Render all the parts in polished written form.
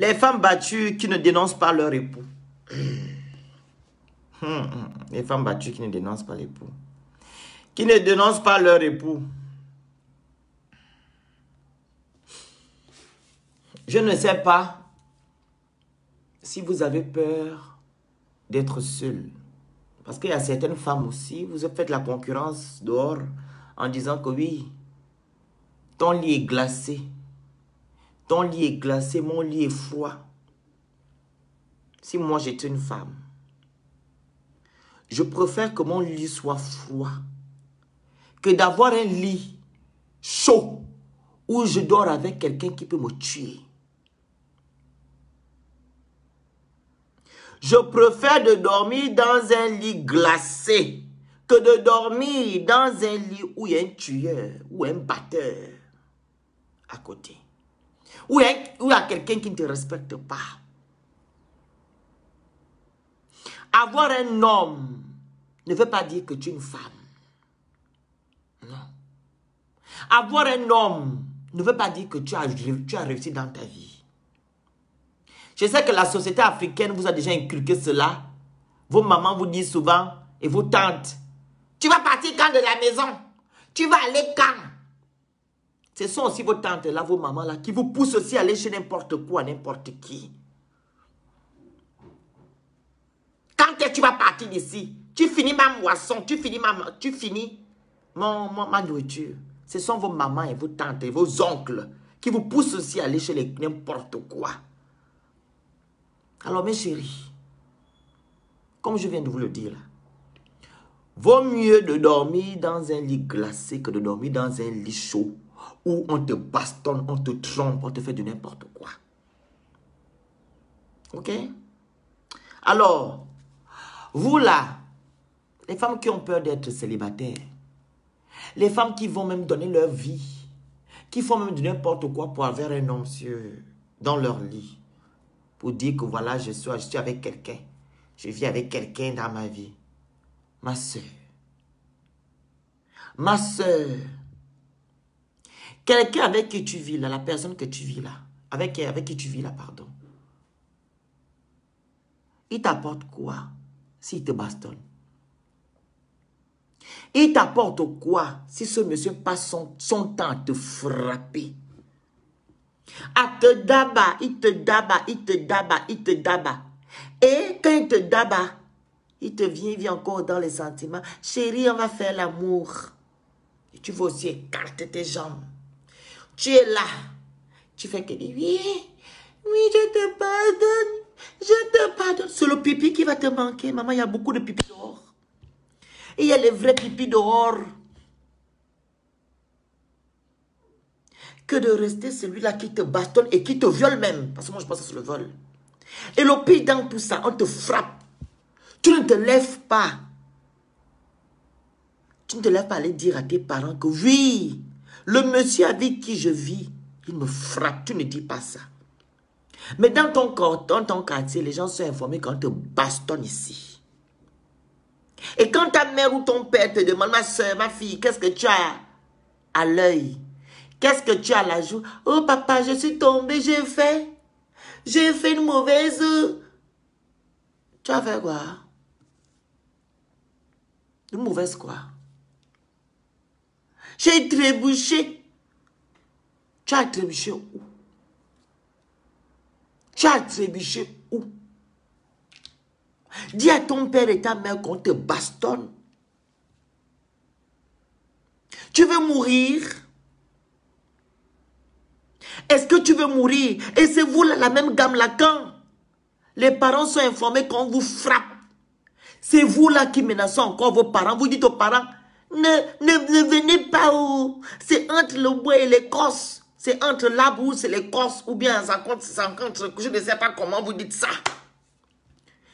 Les femmes battues qui ne dénoncent pas leur époux. Les femmes battues qui ne dénoncent pas l'époux. Qui ne dénoncent pas leur époux. Je ne sais pas si vous avez peur d'être seul. Parce qu'il y a certaines femmes aussi, vous faites la concurrence dehors en disant que oui, ton lit est glacé. Ton lit est glacé, mon lit est froid. Si moi j'étais une femme, je préfère que mon lit soit froid que d'avoir un lit chaud où je dors avec quelqu'un qui peut me tuer. Je préfère de dormir dans un lit glacé que de dormir dans un lit où il y a un tueur ou un batteur à côté. Où il y a quelqu'un qui ne te respecte pas. Avoir un homme ne veut pas dire que tu es une femme. Non. Avoir un homme ne veut pas dire que tu as réussi dans ta vie. Je sais que la société africaine vous a déjà inculqué cela. Vos mamans vous disent souvent, et vos tantes, tu vas partir quand de la maison? Tu vas aller quand? Ce sont aussi vos tantes là, vos mamans là, qui vous poussent aussi à aller chez n'importe quoi, n'importe qui. Quand est-ce que tu vas partir d'ici? Tu finis ma moisson, tu finis ma nourriture. Ce sont vos mamans et vos tantes et vos oncles qui vous poussent aussi à aller chez n'importe quoi. Alors mes chéris, comme je viens de vous le dire là, vaut mieux de dormir dans un lit glacé que de dormir dans un lit chaud où on te bastonne, on te trompe, on te fait de n'importe quoi. Ok? Alors, vous là, les femmes qui ont peur d'être célibataires, les femmes qui vont même donner leur vie, qui font même de n'importe quoi pour avoir un homme dans leur lit, pour dire que voilà, je suis avec quelqu'un, je vis avec quelqu'un dans ma vie. Ma soeur, quelqu'un avec qui tu vis là, la personne que tu vis là, avec qui tu vis là, pardon, il t'apporte quoi s'il te bastonne? Il t'apporte quoi si ce monsieur passe son temps à te frapper? À te daba, il te daba, il te daba, il te daba. Et quand il te daba, il vient encore dans les sentiments. Chérie, on va faire l'amour. Et tu vas aussi écarter tes jambes. Tu es là. Tu fais que dire, oui, oui, je te pardonne. Je te pardonne. C'est le pipi qui va te manquer. Maman, il y a beaucoup de pipi dehors. Et il y a les vrais pipis dehors. Que de rester celui-là qui te bastonne et qui te viole même. Parce que moi, je pense que c'est le vol. Et le pire dans tout ça, on te frappe. Tu ne te lèves pas. Tu ne te lèves pas à aller dire à tes parents que oui, le monsieur avec qui je vis, il me frappe. Tu ne dis pas ça. Mais dans ton quartier, les gens sont informés quand on te bastonne ici. Et quand ta mère ou ton père te demande, ma soeur, ma fille, qu'est-ce que tu as à l'œil? Qu'est-ce que tu as à la joue? Oh papa, je suis tombée, j'ai fait une mauvaise... Tu as fait quoi? Une mauvaise quoi? J'ai trébuché. Tu as trébuché où? Tu as trébuché où? Dis à ton père et ta mère qu'on te bastonne. Tu veux mourir? Est-ce que tu veux mourir? Et c'est vous là, la même gamme là, quand les parents sont informés qu'on vous frappe. C'est vous là qui menacez encore vos parents. Vous dites aux parents, ne venez pas où. C'est entre le bois et l'écorce. C'est entre l'arbre ou c'est l'écorce. Ou bien ça compte, je ne sais pas comment vous dites ça.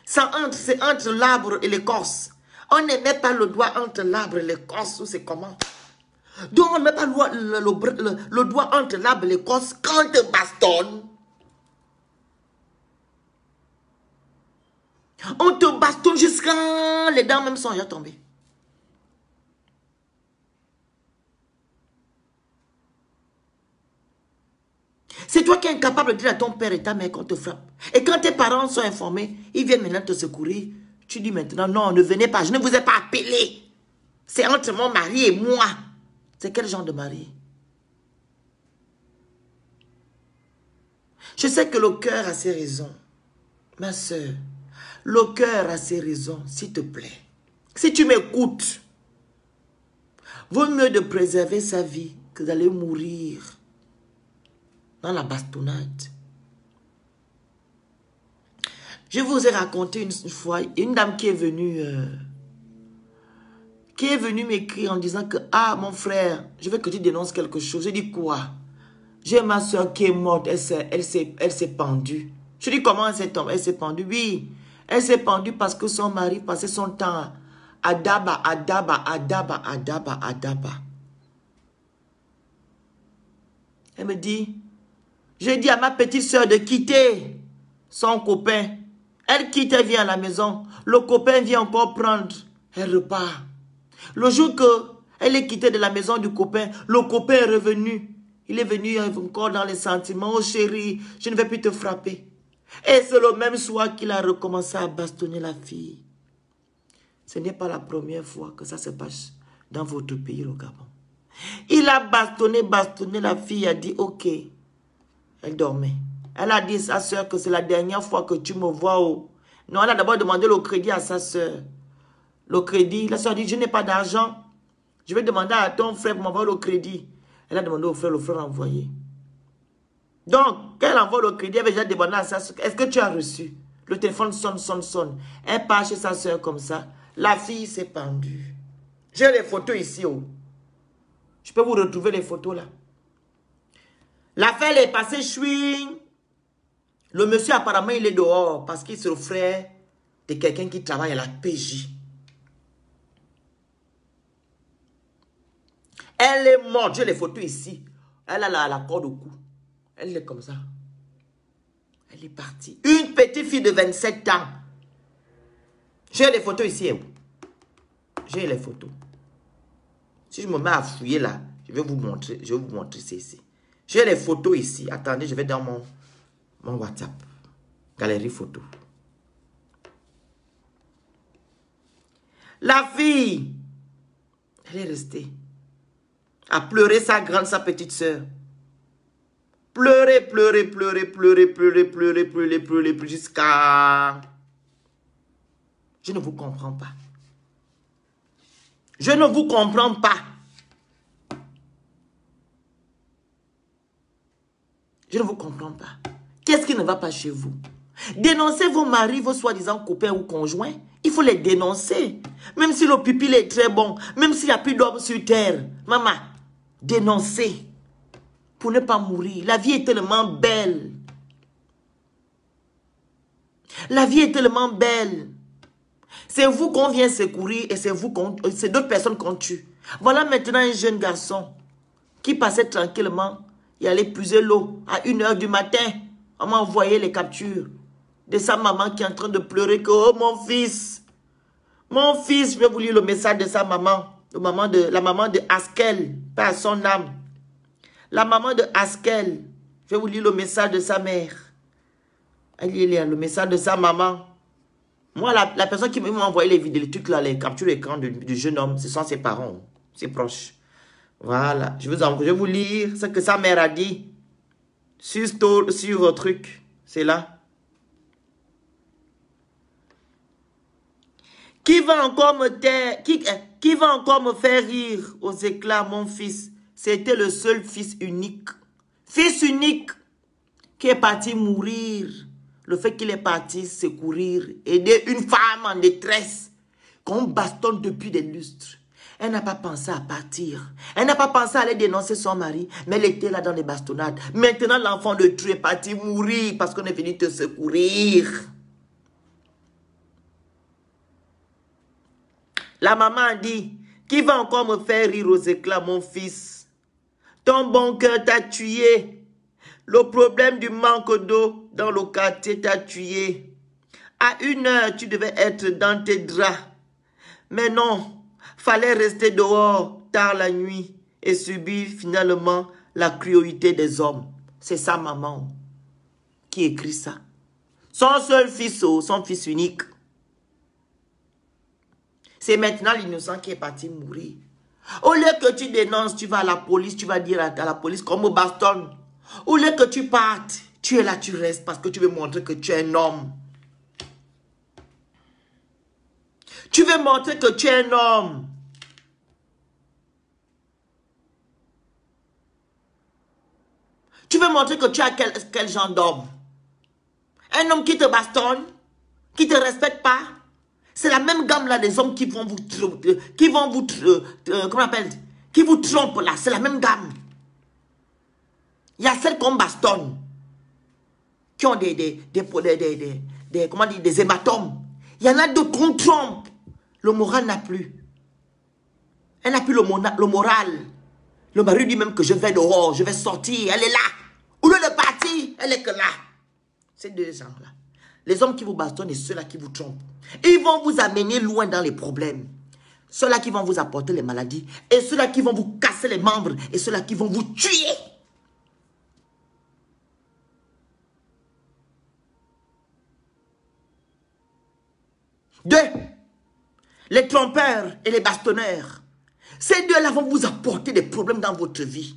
C'est entre l'arbre et l'écorce. On ne met pas le doigt entre l'arbre et l'écorce. Ou c'est comment? Donc on ne met pas le doigt entre l'arbre et l'écorce quand on te bastonne. On te bastonne jusqu'à les dents même sont déjà tombées. C'est toi qui es incapable de dire à ton père et ta mère qu'on te frappe. Et quand tes parents sont informés, ils viennent maintenant te secourir. Tu dis maintenant, non, ne venez pas, je ne vous ai pas appelé. C'est entre mon mari et moi. C'est quel genre de mari? Je sais que le cœur a ses raisons. Ma soeur, le cœur a ses raisons, s'il te plaît. Si tu m'écoutes, vaut mieux de préserver sa vie que d'aller mourir dans la bastonnade. Je vous ai raconté une fois, une dame qui est venue m'écrire en disant que, ah mon frère, je veux que tu dénonces quelque chose. Je dis quoi? J'ai ma soeur qui est morte, elle s'est pendue. Je dis comment elle s'est pendue? Oui, elle s'est pendue parce que son mari passait son temps à Daba. Elle me dit, j'ai dit à ma petite soeur de quitter son copain. Elle quitte, elle vient à la maison. Le copain vient encore prendre. Elle repart. Le jour qu'elle est quittée de la maison du copain, le copain est revenu. Il est venu encore dans les sentiments. Oh chérie, je ne vais plus te frapper. Et c'est le même soir qu'il a recommencé à bastonner la fille. Ce n'est pas la première fois que ça se passe dans votre pays, le Gabon. Il a bastonné la fille, a dit ok. Elle dormait. Elle a dit à sa soeur que c'est la dernière fois que tu me vois. Oh. Non, elle a d'abord demandé le crédit à sa soeur. Le crédit, la soeur a dit, je n'ai pas d'argent. Je vais demander à ton frère pour m'envoyer le crédit. Elle a demandé au frère, le frère a envoyé. Donc, quand elle envoie le crédit, elle avait déjà demandé à sa soeur, est-ce que tu as reçu? Le téléphone sonne. Elle part chez sa soeur comme ça. La fille s'est pendue. J'ai les photos ici. Oh. Je peux vous retrouver les photos là. L'affaire est passée chouing. Le monsieur apparemment il est dehors parce qu'il se frère de quelqu'un qui travaille à la PJ. Elle est morte. J'ai les photos ici. Elle a la corde au cou. Elle est comme ça. Elle est partie. Une petite fille de 27 ans. J'ai les photos ici. J'ai les photos. Si je me mets à fouiller là, je vais vous montrer. Je vais vous montrer ici. J'ai les photos ici. Attendez, je vais dans mon WhatsApp. Galerie photo. La fille, elle est restée à pleurer sa petite soeur. Pleurer, jusqu'à... Je ne vous comprends pas. Je ne vous comprends pas. Je ne vous comprends pas. Qu'est-ce qui ne va pas chez vous? Dénoncez vos maris, vos soi-disant copains ou conjoints. Il faut les dénoncer. Même si le pupille est très bon, même s'il n'y a plus d'hommes sur terre. Maman, dénoncez. Pour ne pas mourir. La vie est tellement belle. La vie est tellement belle. C'est vous qu'on vient secourir et c'est d'autres personnes qu'on tue. Voilà maintenant un jeune garçon qui passait tranquillement. Il allait puiser l'eau à 1 h du matin. On m'a envoyé les captures de sa maman qui est en train de pleurer que, oh mon fils, je vais vous lire le message de sa maman, la maman de Askel, pas à son âme. La maman de Askel, je vais vous lire le message de sa mère. Elle lit le message de sa maman. Moi, la personne qui m'a envoyé les vidéos, les trucs là, les captures d'écran du jeune homme, ce sont ses parents, ses proches. Voilà, je vais vous lire ce que sa mère a dit sur votre truc. C'est là. Qui va encore me faire rire aux éclats, mon fils? C'était le seul fils unique. Fils unique qui est parti mourir. Le fait qu'il est parti secourir, aider une femme en détresse qu'on bastonne depuis des lustres. Elle n'a pas pensé à partir. Elle n'a pas pensé à aller dénoncer son mari. Mais elle était là dans les bastonnades. Maintenant, l'enfant de Dieu est parti mourir parce qu'on est venu te secourir. La maman a dit, qui va encore me faire rire aux éclats, mon fils? Ton bon cœur t'a tué. Le problème du manque d'eau dans le quartier t'a tué. À 1 h, tu devais être dans tes draps. Mais non. Fallait rester dehors tard la nuit et subir finalement la cruauté des hommes. C'est sa maman qui écrit ça. Son seul fils, son fils unique. C'est maintenant l'innocent qui est parti mourir. Au lieu que tu dénonces, tu vas à la police, tu vas dire à la police comme au baston. Au lieu que tu partes, tu es là, tu restes parce que tu veux montrer que tu es un homme. Tu veux montrer que tu es un homme. Tu veux montrer que tu es quel genre d'homme? Un homme qui te bastonne, qui ne te respecte pas. C'est la même gamme là des hommes qui vont vous comment on appelle, qui vous trompent là. C'est la même gamme. Il y a celles qu'on bastonne, qui ont comment dire, des hématomes. Il y en a d'autres qu'on trompe. Le moral n'a plus. Elle n'a plus le moral. Le mari dit même que je vais dehors, je vais sortir. Elle est là. Au lieu de partir, elle est que là. Ces deux gens-là. Les hommes qui vous bastonnent et ceux-là qui vous trompent. Ils vont vous amener loin dans les problèmes. Ceux-là qui vont vous apporter les maladies. Et ceux-là qui vont vous casser les membres. Et ceux-là qui vont vous tuer. Deux, les trompeurs et les bastonneurs. Ces deux-là vont vous apporter des problèmes dans votre vie.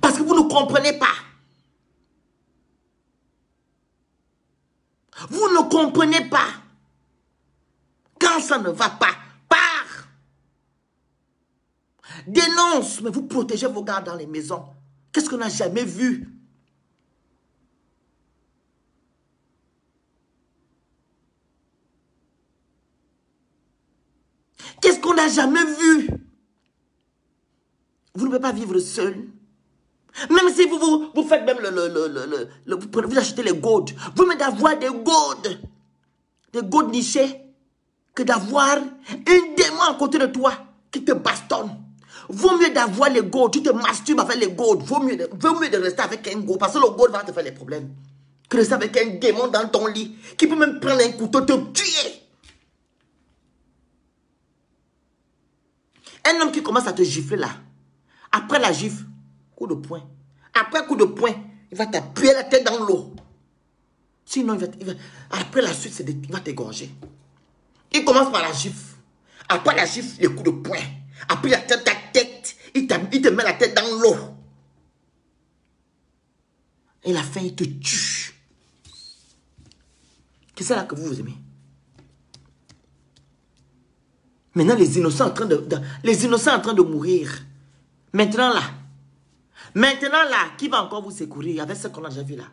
Parce que vous ne comprenez pas. Vous ne comprenez pas. Quand ça ne va pas, pars. Dénonce, mais vous protégez vos gars dans les maisons. Qu'est-ce qu'on n'a jamais vu? Qu'est-ce qu'on n'a jamais vu? Vous ne pouvez pas vivre seul. Même si vous faites même vous achetez les gourdes. Vous mettez d'avoir des gourdes nichées, que d'avoir un démon à côté de toi qui te bastonne. Vaut mieux d'avoir les gourdes, tu te masturbes avec les gourdes. Vaut mieux de rester avec un gourde, parce que le gourde va te faire les problèmes. Que de rester avec un démon dans ton lit, qui peut même prendre un couteau, te tuer. Un homme qui commence à te gifler là, après la gifle, coup de poing. Après coup de poing, il va t'appuyer la tête dans l'eau. Sinon, après la suite, il va t'égorger. Il commence par la gifle. Après la gifle, les coups de poing. Après, il atteint ta tête. Il te met la tête dans l'eau. Et la fin, il te tue. C'est ça là que vous aimez. Maintenant, les innocents en train de mourir. Maintenant là, qui va encore vous secourir avec ce qu'on a déjà vu là?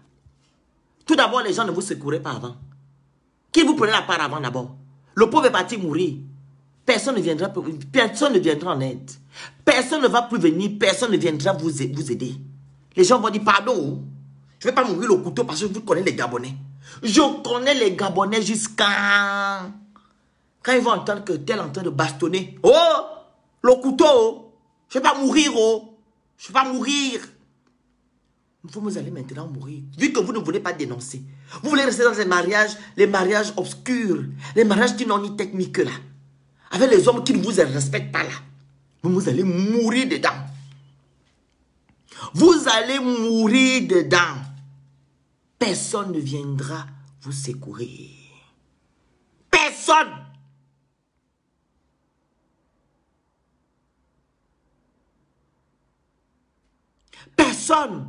Tout d'abord, les gens ne vous secouraient pas avant. Qui vous prenait la part avant d'abord? Le pauvre est parti mourir. Personne ne viendra en aide. Personne ne va plus venir, personne ne viendra vous aider. Les gens vont dire, pardon, je ne vais pas mourir le couteau parce que vous connaissez les Gabonais. Je connais les Gabonais jusqu'à... Quand ils vont entendre que tel est en train de bastonner. Oh, le couteau, je ne vais pas mourir, oh. Je ne vais pas mourir. Vous allez maintenant mourir. Vu que vous ne voulez pas dénoncer. Vous voulez rester dans les mariages obscurs. Les mariages qui n'ont ni tête ni queue là. Avec les hommes qui ne vous respectent pas là. Vous allez mourir dedans. Vous allez mourir dedans. Personne ne viendra vous secourir. Personne. Personne.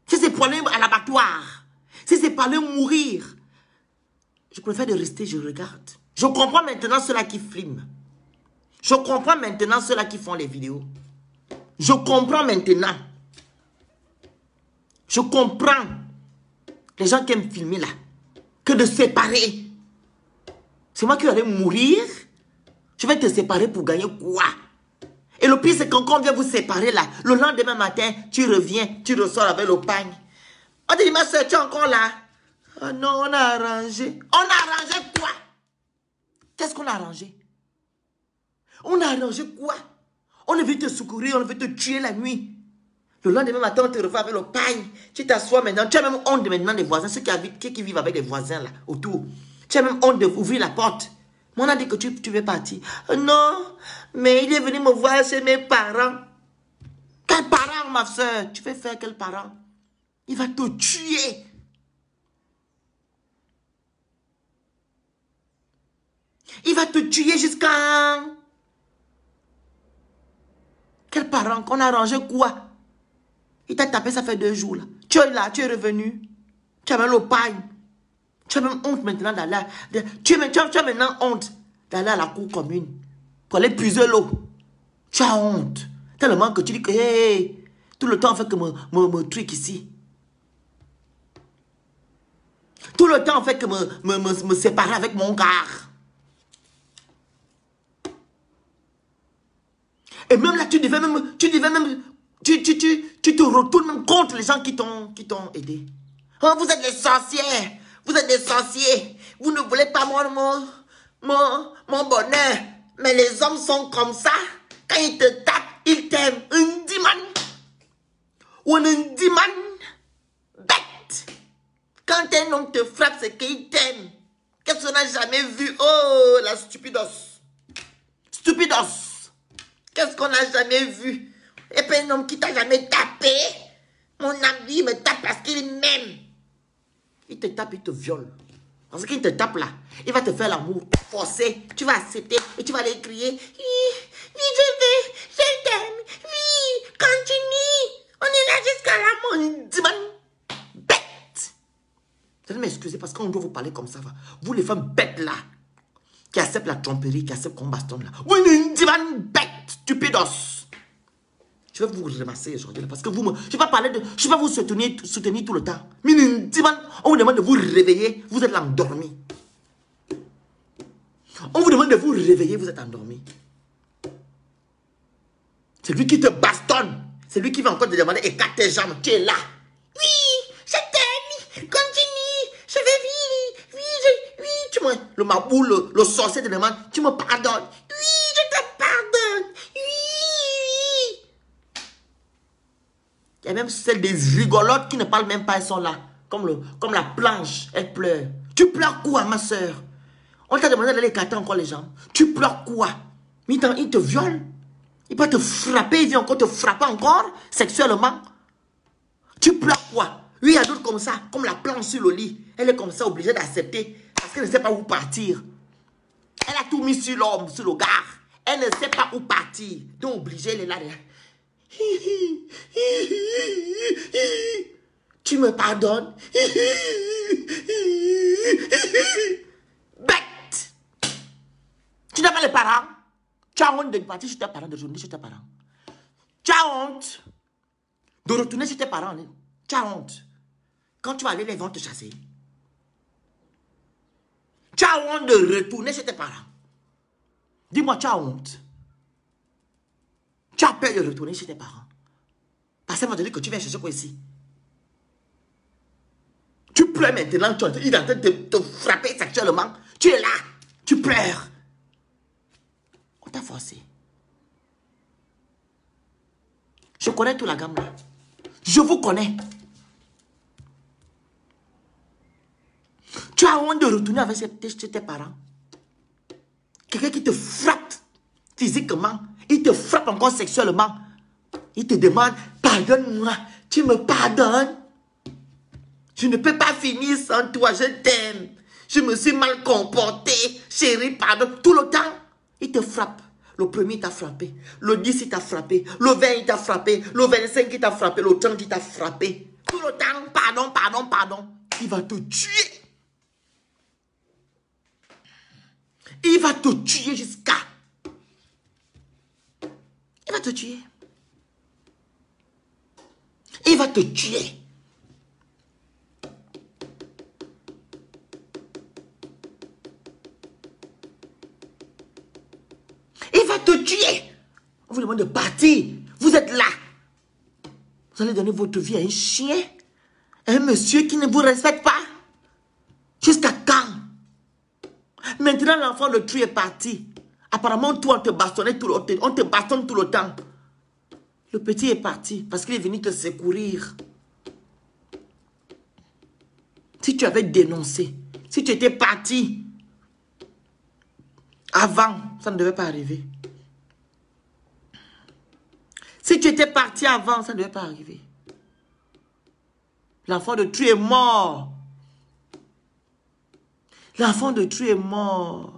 Si c'est pour aller à l'abattoir, si c'est pour aller mourir, je préfère de rester, je regarde. Je comprends maintenant ceux-là qui filment. Je comprends maintenant ceux-là qui font les vidéos. Je comprends maintenant. Je comprends les gens qui aiment filmer là. Que de séparer. C'est moi qui vais mourir. Je vais te séparer pour gagner quoi? Et le pire, c'est quand on vient vous séparer là, le lendemain matin, tu reviens, tu ressors avec le pagne. On te dit, ma soeur, tu es encore là? Oh non, on a arrangé. On a arrangé quoi? Qu'est-ce qu'on a arrangé? On a arrangé quoi? On est venu te secourir, on est venu te tuer la nuit. Le lendemain matin, on te refait avec le pagne. Tu t'assois maintenant, tu as même honte maintenant des voisins, ceux qui vivent avec les voisins là, autour. Tu as même honte d'ouvrir la porte. Moi, on a dit que tu veux partir. Non, mais il est venu me voir chez mes parents. Quand Quel parent, ma soeur? Tu veux faire quel parent? Il va te tuer. Il va te tuer jusqu'à... Quel parent? Qu'on a arrangé quoi? Il t'a tapé, ça fait 2 jours. Là. Tu es là, tu es revenu. Tu as même le pagne. Tu as même honte maintenant d'aller... Tu as maintenant honte d'aller à la cour commune pour aller puiser l'eau. Tu as honte. Tellement que tu dis que hey, tout le temps on fait que me truc ici. Tout le temps on fait que me séparer avec mon gars. Et même là, tu te retournes même contre les gens qui t'ont aidé. Oh, vous êtes des sorcières. Vous êtes des sorciers. Vous ne voulez pas mon bonheur. Mais les hommes sont comme ça. Quand ils te tapent, ils t'aiment. Un diman. Ou un diman. Bête. Quand un homme te frappe, c'est qu'il t'aime. Qu'est-ce qu'on n'a jamais vu? Oh, la stupidos. Stupidos. Qu'est-ce qu'on n'a jamais vu? Et puis un homme qui t'a jamais tapé. Mon ami me tape parce qu'il m'aime. Il te tape, il te viole. Parce qu'il te tape là. Il va te faire l'amour forcé. Tu vas accepter et tu vas aller crier. Oui, je t'aime. Oui, continue. On est là jusqu'à la mort. Bête. Vous allez m'excuser parce qu'on doit vous parler comme ça. Vous les femmes bêtes là. Qui acceptent la tromperie, qui acceptent qu'on bastonne là. Oui, une divane bête, stupidos. Je vais vous ramasser aujourd'hui parce que je ne vais pas parler de. Je vais vous soutenir tout le temps. Mais une divane, on vous demande de vous réveiller, vous êtes là endormi. On vous demande de vous réveiller, vous êtes endormi. C'est lui qui te bastonne. C'est lui qui va encore te demander écarte tes jambes. Tu es là. Oui, je t'aime. Continue. Je vais vivre. Oui, tu me... Le mabou, le sorcier te demande, tu me pardonnes. Oui, je te pardonne. Oui. Il y a même celles des rigolotes qui ne parlent même pas, elles sont là. Comme la planche, elles pleurent. Tu pleures quoi, ma soeur? On t'a demandé d'aller écarter encore les jambes. Tu pleures quoi? Il te viole. Il peut te frapper, il vient encore te frapper encore, sexuellement. Tu pleures quoi? Oui, il y a d'autres comme ça, comme la planche sur le lit. Elle est comme ça, obligée d'accepter, parce qu'elle ne sait pas où partir. Elle a tout mis sur l'homme, sur le gars. Elle ne sait pas où partir. Donc obligée, elle est là. Tu me pardonnes? Bête! Tu n'as pas les parents? Tu as honte de partir chez tes parents, de retourner chez tes parents. Tu as honte de retourner chez tes parents. Tu as honte. Quand tu vas aller, ils vont te chasser. Tu as honte de retourner chez tes parents. Dis-moi, tu as honte. Tu as peur de retourner chez tes parents. Parce qu'elle m'a dit que tu viens chercher quoi ici? Tu pleures maintenant, il est en train de te frapper sexuellement. Tu es là, tu pleures. On t'a forcé. Je connais toute la gamme là. Je vous connais. Tu as honte de retourner avec tes parents. Quelqu'un qui te frappe physiquement, il te frappe encore sexuellement. Il te demande, pardonne-moi, tu me pardonnes? Je ne peux pas finir sans toi, je t'aime. Je me suis mal comporté, chérie, pardon. Tout le temps, il te frappe. Le premier, il t'a frappé. Le 10, il t'a frappé. Le 20, il t'a frappé. Le 25, il t'a frappé. Le 30, il t'a frappé. Tout le temps, pardon, pardon, pardon. Il va te tuer. Il va te tuer jusqu'à... Il va te tuer. Il va te tuer. Il va te tuer. On vous demande de partir. Vous êtes là. Vous allez donner votre vie à un chien. Un monsieur qui ne vous respecte pas. Jusqu'à quand? Maintenant, l'enfant de Tru est parti. Apparemment, toi, on te bastonnait tout le temps. On te bastonne tout le temps. Le petit est parti parce qu'il est venu te secourir. Si tu avais dénoncé, si tu étais parti avant, ça ne devait pas arriver. Si tu était parti avant, ça ne devait pas arriver. L'enfant de tu est mort. L'enfant de tu est mort.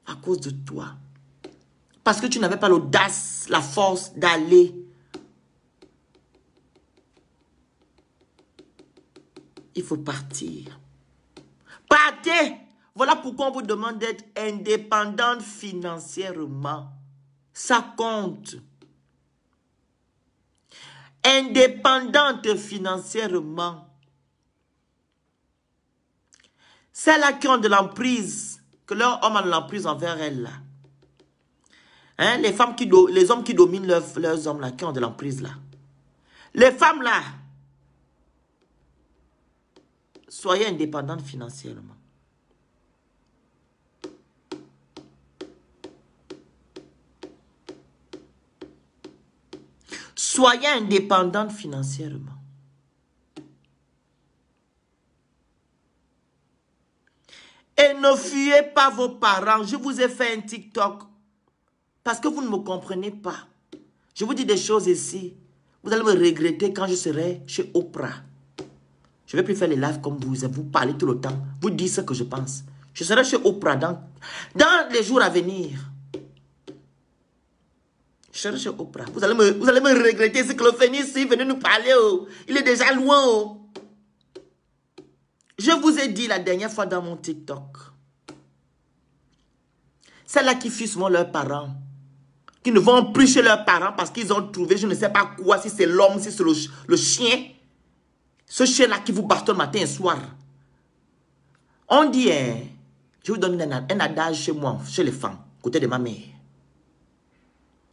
À cause de toi. Parce que tu n'avais pas l'audace, la force d'aller. Il faut partir. Partez! Voilà pourquoi on vous demande d'être indépendante financièrement. Ça compte. Indépendante financièrement. Celles-là qui ont de l'emprise, que leur homme a de l'emprise envers elles là. Hein? Les hommes qui dominent leurs hommes là, qui ont de l'emprise là. Les femmes là, soyez indépendantes financièrement. Soyez indépendantes financièrement. Et ne fuyez pas vos parents. Je vous ai fait un TikTok. Parce que vous ne me comprenez pas. Je vous dis des choses ici. Vous allez me regretter quand je serai chez Oprah. Je ne vais plus faire les lives comme vous parlez tout le temps. Vous dites ce que je pense. Je serai chez Oprah dans les jours à venir. Je serai chez Oprah. Vous allez me regretter. C'est que le Phénix, il venait nous parler. Oh. Il est déjà loin. Oh. Je vous ai dit la dernière fois dans mon TikTok. Celles-là qui fuient souvent leurs parents. Qui ne vont plus chez leurs parents parce qu'ils ont trouvé, je ne sais pas quoi, si c'est l'homme, si c'est le chien. Ce chien-là qui vous bastonne matin et soir. On dit, hein, je vous donne un adage chez moi, chez les femmes, côté de ma mère.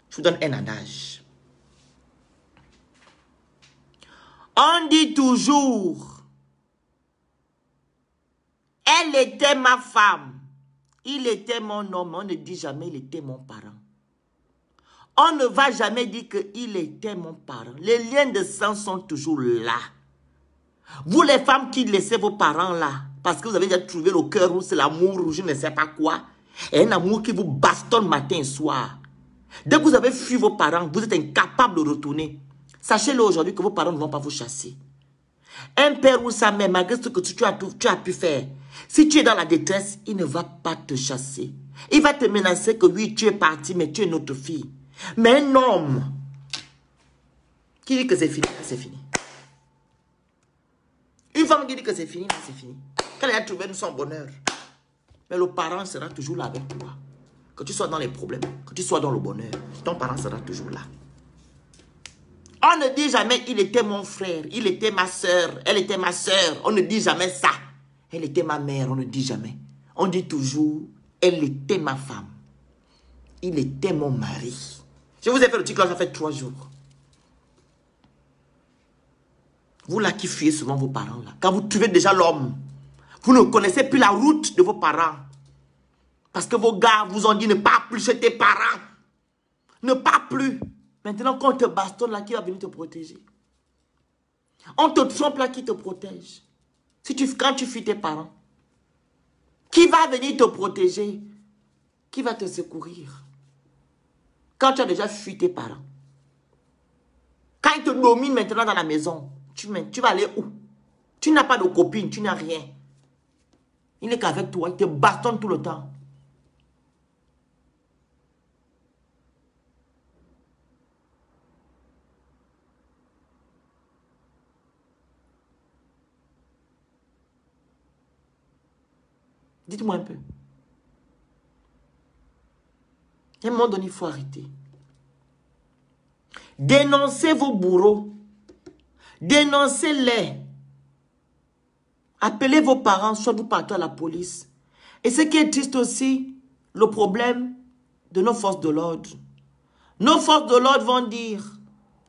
Je vous donne un adage. On dit toujours, elle était ma femme, il était mon homme. On ne dit jamais, il était mon parent. On ne va jamais dire qu'il était mon parent. Les liens de sang sont toujours là. Vous les femmes qui laissez vos parents là, parce que vous avez déjà trouvé le cœur où c'est l'amour, ou je ne sais pas quoi, et un amour qui vous bastonne matin et soir. Dès que vous avez fui vos parents, vous êtes incapable de retourner. Sachez-le aujourd'hui que vos parents ne vont pas vous chasser. Un père ou sa mère, malgré ce que tu as pu faire, si tu es dans la détresse, il ne va pas te chasser. Il va te menacer que oui, tu es parti, mais tu es notre fille. Mais un homme qui dit que c'est fini, c'est fini. Une femme qui dit que c'est fini, c'est fini. Quand elle a trouvé son bonheur. Mais le parent sera toujours là avec toi. Que tu sois dans les problèmes, que tu sois dans le bonheur, ton parent sera toujours là. On ne dit jamais, il était mon frère, il était ma soeur, elle était ma soeur. On ne dit jamais ça. Elle était ma mère, on ne dit jamais. On dit toujours, elle était ma femme. Il était mon mari. Je vous ai fait le TikTok, ça fait 3 jours. Vous là qui fuyez souvent vos parents là, quand vous trouvez déjà l'homme, vous ne connaissez plus la route de vos parents. Parce que vos gars vous ont dit ne pas plus chez tes parents. Ne pas plus. Maintenant quand on te bastonne là, qui va venir te protéger? On te trompe là, qui te protège? Quand tu fuis tes parents, qui va venir te protéger? Qui va te secourir? Quand tu as déjà fui tes parents. Quand ils te dominent maintenant dans la maison, tu vas aller où? Tu n'as pas de copine, tu n'as rien. Il n'est qu'avec toi, il te bastonne tout le temps. Dites-moi un peu. À un moment donné, il faut arrêter. Dénoncez vos bourreaux. Dénoncez-les. Appelez vos parents, soit vous partez à la police. Et ce qui est triste aussi, le problème de nos forces de l'ordre. Nos forces de l'ordre vont dire,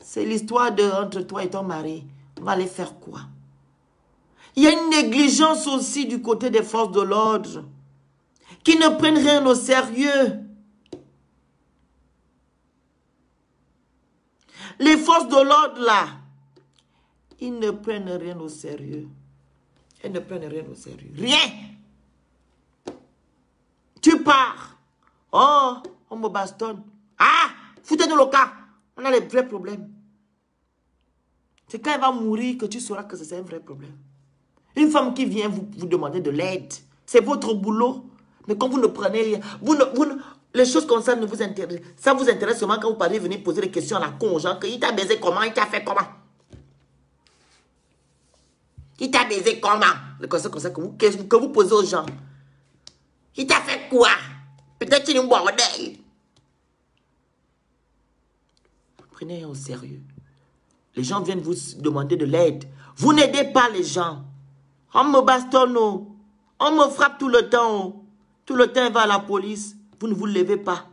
c'est l'histoire entre toi et ton mari. On va aller faire quoi? Il y a une négligence aussi du côté des forces de l'ordre qui ne prennent rien au sérieux. Les forces de l'ordre là, ils ne prennent rien au sérieux. Elles ne prennent rien au sérieux. Rien. Tu pars. Oh, on me bastonne. Ah, Foutez-nous le cas. On a les vrais problèmes. C'est quand elle va mourir que tu sauras que c'est un vrai problème. Une femme qui vient vous demander de l'aide, c'est votre boulot. Mais quand vous ne prenez rien, les choses comme ça ne vous intéressent. Ça vous intéresse seulement quand vous parlez venir poser des questions à la con aux gens. Il t'a baisé comment? Il t'a fait comment? Il t'a baisé comment? Les questions comme ça que vous posez aux gens. Il t'a fait quoi? Peut-être qu'il est un bordel. Prenez au sérieux. Les gens viennent vous demander de l'aide. Vous n'aidez pas les gens. On me bastonne. On me frappe tout le temps. Tout le temps, il va à la police. Vous ne vous levez pas.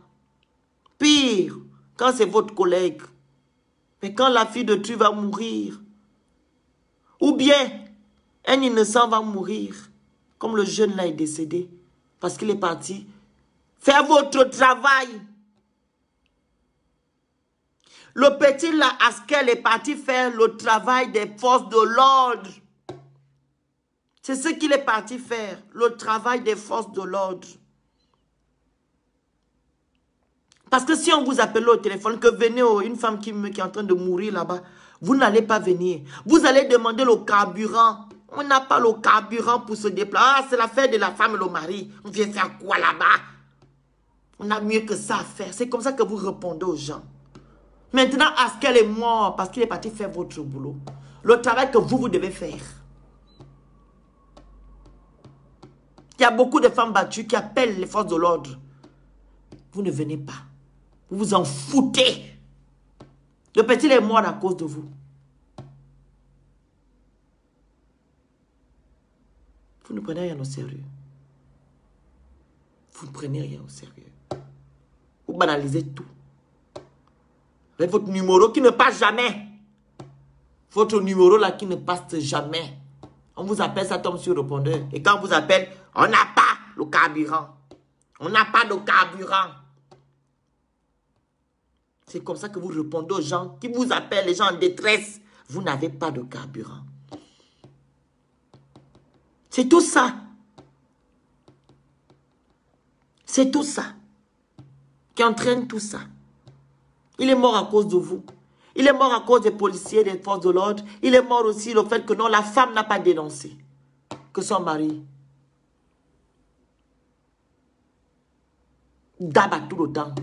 Pire, quand c'est votre collègue. Mais quand la fille de tu va mourir. Ou bien, un innocent va mourir. Comme le jeune là est décédé. Parce qu'il est parti. Faire votre travail. Le petit là, Askel est parti faire le travail des forces de l'ordre. C'est ce qu'il est parti faire. Le travail des forces de l'ordre. Parce que si on vous appelle au téléphone, que venez, une femme qui est en train de mourir là-bas, vous n'allez pas venir. Vous allez demander le carburant. On n'a pas le carburant pour se déplacer. Ah, c'est l'affaire de la femme et le mari. On vient faire quoi là-bas? On a mieux que ça à faire. C'est comme ça que vous répondez aux gens. Maintenant, Askel est mort parce qu'il est parti faire votre boulot. Le travail que vous devez faire. Il y a beaucoup de femmes battues qui appellent les forces de l'ordre. Vous ne venez pas. Vous vous en foutez. Le petit est mort à cause de vous. Vous ne prenez rien au sérieux. Vous ne prenez rien au sérieux. Vous banalisez tout. Avec votre numéro qui ne passe jamais. Votre numéro là qui ne passe jamais. On vous appelle, ça tombe sur le répondeur. Et quand on vous appelle, on n'a pas le carburant. On n'a pas de carburant. C'est comme ça que vous répondez aux gens qui vous appellent, les gens en détresse. Vous n'avez pas de carburant. C'est tout ça. C'est tout ça qui entraîne tout ça. Il est mort à cause de vous. Il est mort à cause des policiers, des forces de l'ordre. Il est mort aussi le fait que non, la femme n'a pas dénoncé que son mari dabat tout le temps.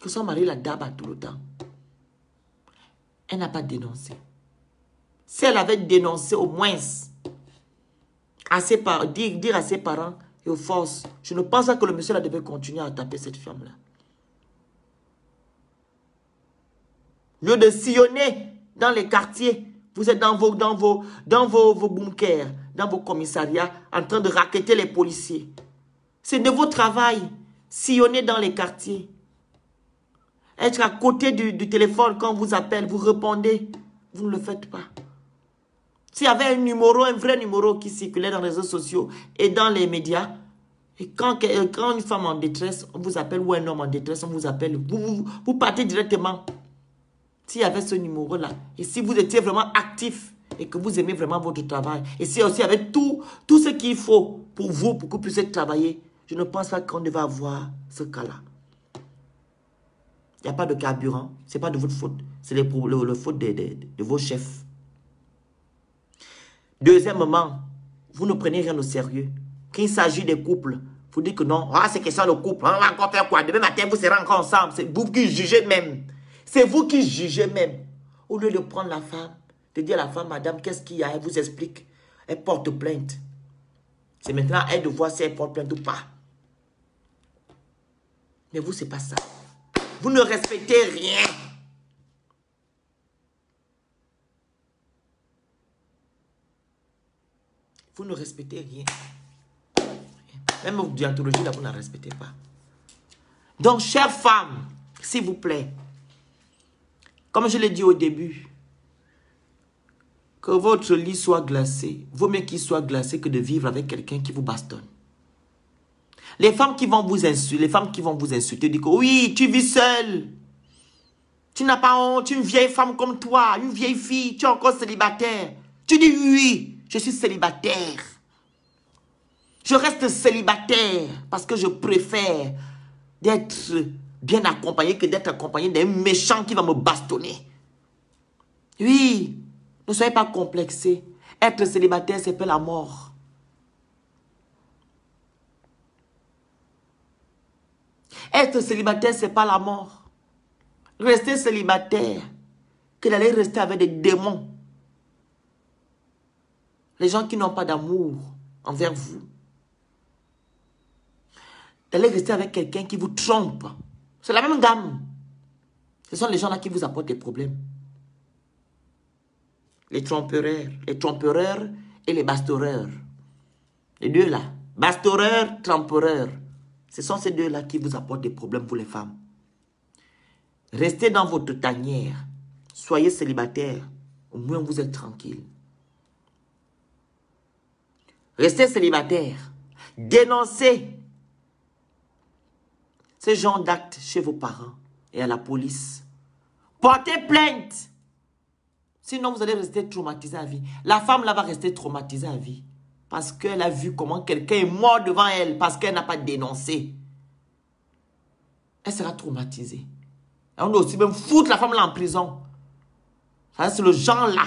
Que son mari la dabat tout le temps. Elle n'a pas dénoncé. Si elle avait dénoncé au moins, dire à ses parents et aux forces, je ne pense pas que le monsieur là devait continuer à taper cette femme-là. Au lieu de sillonner dans les quartiers, vous êtes dans vos bunkers, dans vos commissariats, en train de racketter les policiers. C'est de votre travail, sillonner dans les quartiers. Être à côté du téléphone quand on vous appelle, vous répondez. Vous ne le faites pas. S'il y avait un numéro, un vrai numéro qui circulait dans les réseaux sociaux et dans les médias, et quand une femme en détresse, on vous appelle, ou un homme en détresse, on vous appelle, vous partez directement. S'il y avait ce numéro-là, et si vous étiez vraiment actif, et que vous aimez vraiment votre travail, et si aussi avec tout ce qu'il faut pour vous, pour que vous puissiez travailler, je ne pense pas qu'on devait avoir ce cas-là. Il n'y a pas de carburant, ce n'est pas de votre faute, c'est le faute de vos chefs. Deuxièmement, vous ne prenez rien au sérieux. Quand il s'agit des couples, vous dites que non, c'est question de couple, on va encore faire quoi? Demain matin, vous serez encore ensemble, c'est vous qui jugez même. C'est vous qui jugez même. Au lieu de prendre la femme, de dire à la femme, madame, qu'est-ce qu'il y a? Elle vous explique. Elle porte plainte. C'est maintenant à elle de voir si elle porte plainte ou pas. Mais vous, c'est pas ça. Vous ne respectez rien. Vous ne respectez rien. Même votre déontologie, là, vous ne la respectez pas. Donc, chères femmes, s'il vous plaît, comme je l'ai dit au début, que votre lit soit glacé, vaut mieux qu'il soit glacé que de vivre avec quelqu'un qui vous bastonne. Les femmes qui vont vous insulter, disent que oui, tu vis seule. Tu n'as pas honte, tu es une vieille femme comme toi, une vieille fille, tu es encore célibataire. Tu dis oui, je suis célibataire. Je reste célibataire parce que je préfère d'être bien accompagné que d'être accompagné d'un méchant qui va me bastonner. Oui, ne soyez pas complexés. Être célibataire, c'est pas la mort. Être célibataire, c'est pas la mort. Rester célibataire, que d'aller rester avec des démons. Les gens qui n'ont pas d'amour envers vous. D'aller rester avec quelqu'un qui vous trompe. C'est la même gamme. Ce sont les gens-là qui vous apportent des problèmes. Les trompereurs et les bastoreurs. Les deux là. Bastoreurs, trompereurs. Ce sont ces deux-là qui vous apportent des problèmes, vous les femmes. Restez dans votre tanière. Soyez célibataire. Au moins vous êtes tranquille. Restez célibataire. Dénoncez ce genre d'actes chez vos parents et à la police. Portez plainte. Sinon, vous allez rester traumatisé à vie. La femme là va rester traumatisée à vie. Parce qu'elle a vu comment quelqu'un est mort devant elle. Parce qu'elle n'a pas dénoncé. Elle sera traumatisée. Et on doit aussi même foutre la femme là en prison. C'est le genre là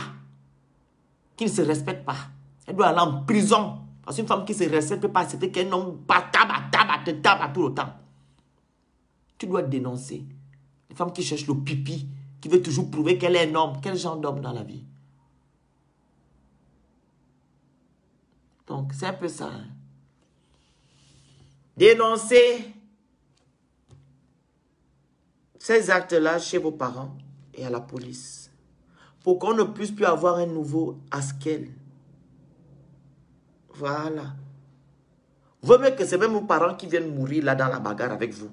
qui ne se respecte pas. Elle doit aller en prison. Parce qu'une femme qui ne se respecte ne peut pas accepter qu'un homme te tape tout le temps. Tu dois dénoncer. Une femme qui cherche le pipi, qui veut toujours prouver qu'elle est un homme. Quel genre d'homme dans la vie? Donc, c'est un peu ça. Hein. Dénoncez ces actes-là chez vos parents et à la police. Pour qu'on ne puisse plus avoir un nouveau Askel. Voilà. Vaut mieux que c'est même vos parents qui viennent mourir là dans la bagarre avec vous.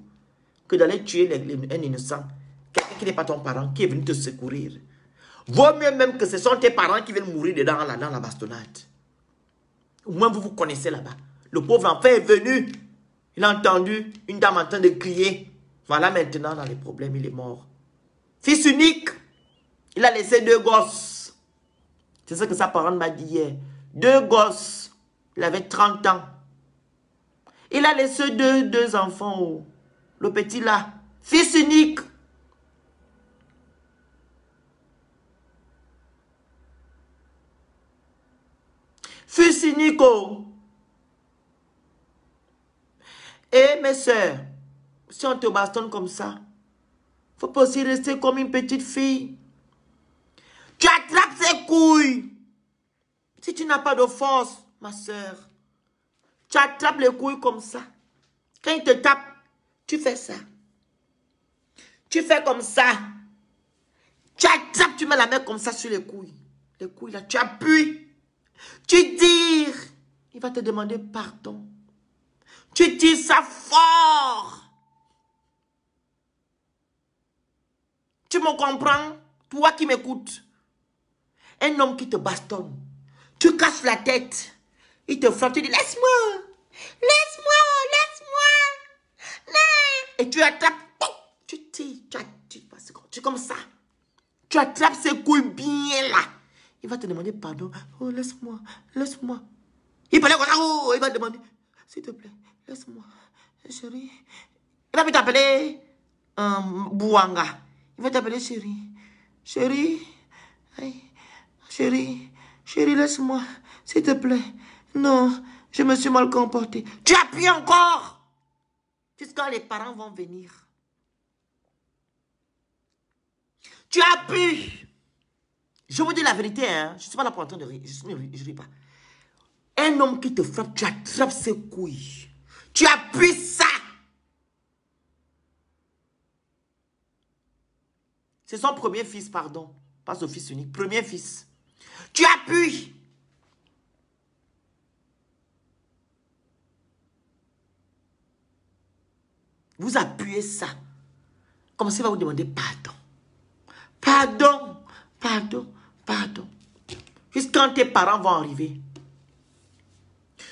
Que d'aller tuer un innocent. Quelqu'un qui n'est pas ton parent, qui est venu te secourir. Vaut mieux même que ce sont tes parents qui viennent mourir dedans là, dans la bastonnade. Au moins vous vous connaissez là-bas. Le pauvre enfant est venu. Il a entendu une dame en train de crier. Voilà maintenant dans les problèmes, il est mort. Fils unique. Il a laissé 2 gosses. C'est ce que sa parente m'a dit hier. 2 gosses. Il avait 30 ans. Il a laissé deux enfants. Oh. Le petit là. Fils unique. Fils unique. Oh. Et mes soeurs, si on te bastonne comme ça, faut pas aussi rester comme une petite fille. Tu attrapes ses couilles. Si tu n'as pas de force, ma soeur, tu attrapes les couilles comme ça. Quand il te tape, tu fais ça. Tu fais comme ça. Tu attrapes, tu mets la main comme ça sur les couilles. Les couilles là, tu appuies. Tu tires. Il va te demander pardon. Tu tires ça fort. Tu me comprends? Toi qui m'écoutes. Un homme qui te bastonne. Tu casses la tête. Il te frappe, tu dis laisse-moi. Laisse-moi, laisse-moi. Non. Et tu attrapes. Tu tires. Tu comme ça. Tu attrapes ses couilles bien là. Il va te demander pardon. Oh, laisse-moi. Laisse-moi. Il parlait comme ça. Oh, il va te demander. S'il te plaît, laisse-moi. Chérie. Il va t'appeler Bouanga. Il va t'appeler chérie. Chérie. Hey. Chérie. Chérie, laisse-moi. S'il te plaît. Non, je me suis mal comporté. Tu appuies encore. Jusqu'à les parents vont venir. Tu appuies. Je vous dis la vérité, hein. Je ne suis pas là pour entendre de rire. Je ne ris pas. Un homme qui te frappe, tu attrapes ses couilles. Tu appuies ça. C'est son premier fils, pardon. Pas son fils unique. Premier fils. Tu appuies. Vous appuyez ça. Comme s'il va vous demander pardon. Pardon. Pardon. Pardon. Jusqu'à quand tes parents vont arriver.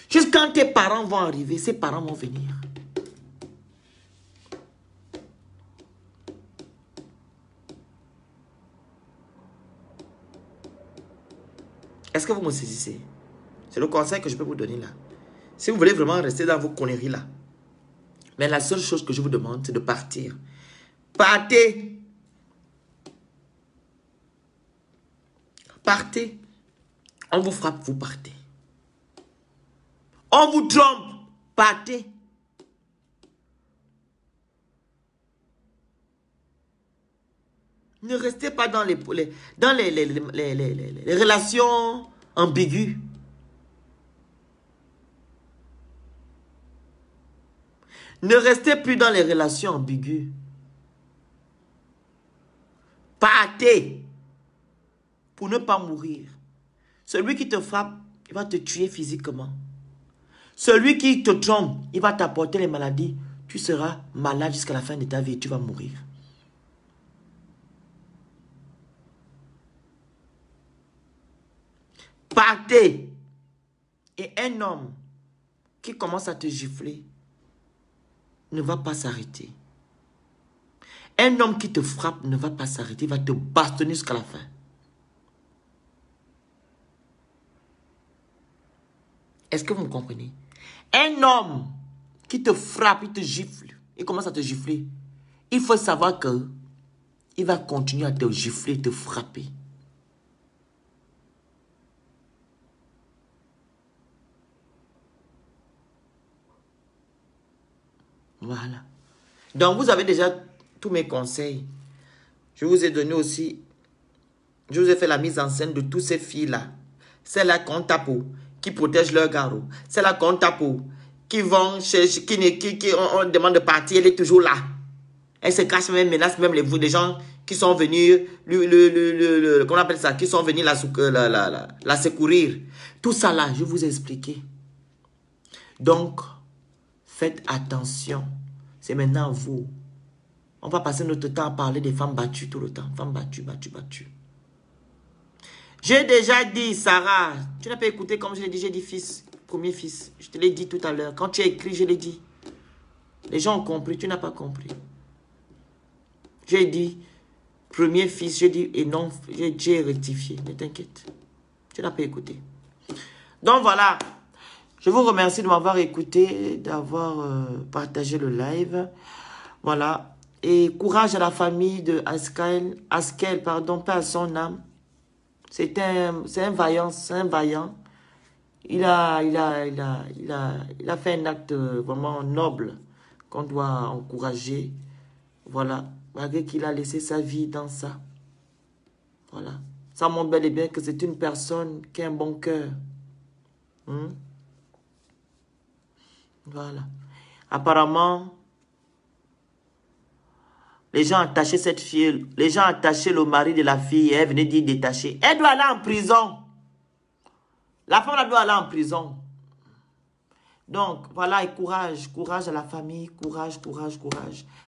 Jusqu'à quand tes parents vont arriver, ces parents vont venir. Est-ce que vous me saisissez? C'est le conseil que je peux vous donner là. Si vous voulez vraiment rester dans vos conneries là, mais la seule chose que je vous demande, c'est de partir. Partez. Partez. On vous frappe, vous partez. On vous trompe, partez. Ne restez pas dans les relations ambiguës. Ne restez plus dans les relations ambiguës. Partez pour ne pas mourir. Celui qui te frappe, il va te tuer physiquement. Celui qui te trompe, il va t'apporter les maladies. Tu seras malade jusqu'à la fin de ta vie et tu vas mourir. Partez. Et un homme qui commence à te gifler ne va pas s'arrêter. Un homme qui te frappe ne va pas s'arrêter. Il va te bastonner jusqu'à la fin. Est-ce que vous me comprenez? Un homme qui te frappe, il te gifle, il commence à te gifler. Il faut savoir que il va continuer à te gifler, te frapper. Voilà. Donc, vous avez déjà tous mes conseils. Je vous ai donné aussi, je vous ai fait la mise en scène de tous ces filles-là. Celles-là qu'on tape, qui protègent leur garrot. Celles-là qu'on tape, qui vont chercher, on demande de partir, elle est toujours là. Elle se cache même, menace même les gens qui sont venus, comment on appelle ça, qui sont venus la secourir. Tout ça là, je vous ai expliqué. Donc, faites attention. C'est maintenant vous. On va passer notre temps à parler des femmes battues tout le temps. Femmes battues, battues, battues. J'ai déjà dit, Sarah, tu n'as pas écouté comme je l'ai dit, j'ai dit fils, premier fils. Je te l'ai dit tout à l'heure. Quand tu as écrit, je l'ai dit. Les gens ont compris, tu n'as pas compris. J'ai dit premier fils, j'ai dit et non, j'ai rectifié. Ne t'inquiète. Tu n'as pas écouté. Donc voilà. Je vous remercie de m'avoir écouté, d'avoir partagé le live. Voilà. Et courage à la famille de Askel, pardon, pas à son âme. C'est un vaillant, c'est un vaillant. Il a fait un acte vraiment noble qu'on doit encourager. Voilà. Malgré qu'il a laissé sa vie dans ça. Voilà. Ça montre bel et bien que c'est une personne qui a un bon cœur. Voilà. Apparemment, les gens attachaient cette fille, les gens attachaient le mari de la fille et elle venait dire détacher. Elle doit aller en prison. La femme doit aller en prison. Donc, voilà, et courage, courage à la famille, courage, courage, courage.